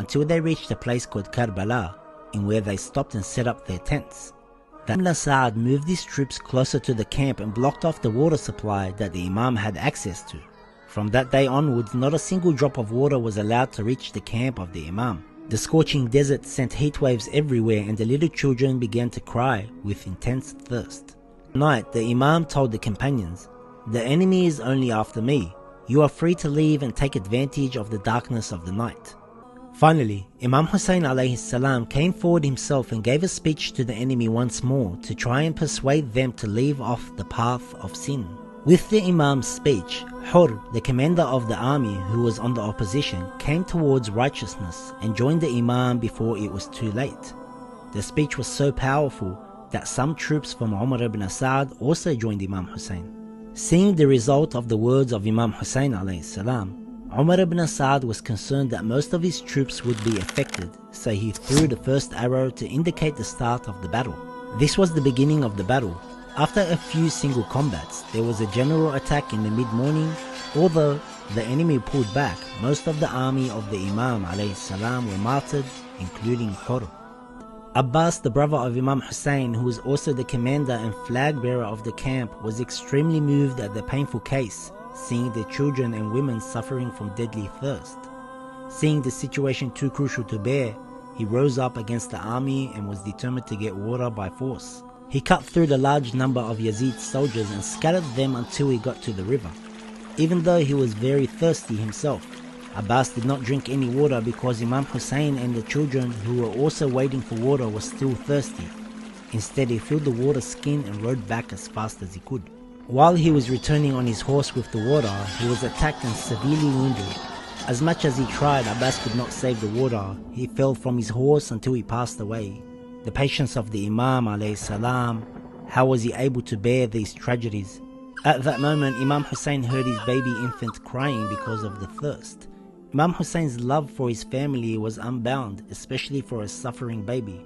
until they reached a place called Karbala, in where they stopped and set up their tents. Ibn Asad moved his troops closer to the camp and blocked off the water supply that the Imam had access to. From that day onwards, not a single drop of water was allowed to reach the camp of the Imam. The scorching desert sent heat waves everywhere, and the little children began to cry with intense thirst. At night, the Imam told the companions, "The enemy is only after me. You are free to leave and take advantage of the darkness of the night." Finally, Imam Hussein alayhi salam came forward himself and gave a speech to the enemy once more to try and persuade them to leave off the path of sin. With the Imam's speech, Hur, the commander of the army who was on the opposition, came towards righteousness and joined the Imam before it was too late. The speech was so powerful that some troops from Umar ibn Asad also joined Imam Hussein. Seeing the result of the words of Imam Hussein alayhi salam, Umar ibn Asad was concerned that most of his troops would be affected, so he threw the first arrow to indicate the start of the battle. This was the beginning of the battle. After a few single combats, there was a general attack in the mid-morning. Although the enemy pulled back, most of the army of the Imam alayhi salam were martyred, including Hur. Abbas, the brother of Imam Hussein, who was also the commander and flag bearer of the camp, was extremely moved at the painful case, seeing the children and women suffering from deadly thirst. Seeing the situation too crucial to bear, he rose up against the army and was determined to get water by force. He cut through the large number of Yazid's soldiers and scattered them until he got to the river. Even though he was very thirsty himself, Abbas did not drink any water because Imam Hussein and the children who were also waiting for water were still thirsty. Instead, he filled the water skin and rode back as fast as he could. While he was returning on his horse with the water, he was attacked and severely wounded. As much as he tried, Abbas could not save the water. He fell from his horse until he passed away. The patience of the Imam alayhi salam, how was he able to bear these tragedies? At that moment, Imam Hussein heard his baby infant crying because of the thirst. Imam Hussein's love for his family was unbound, especially for a suffering baby.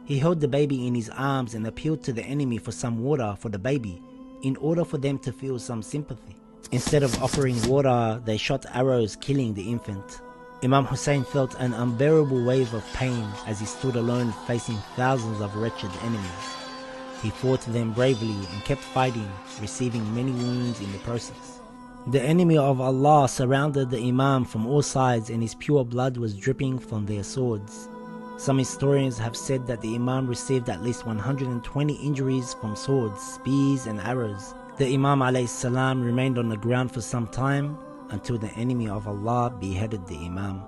He held the baby in his arms and appealed to the enemy for some water for the baby, in order for them to feel some sympathy. Instead of offering water, they shot arrows, killing the infant. Imam Hussein felt an unbearable wave of pain as he stood alone facing thousands of wretched enemies. He fought them bravely and kept fighting, receiving many wounds in the process. The enemy of Allah surrounded the Imam from all sides, and his pure blood was dripping from their swords. Some historians have said that the Imam received at least 120 injuries from swords, spears and arrows. The Imam alayhi salam remained on the ground for some time until the enemy of Allah beheaded the Imam.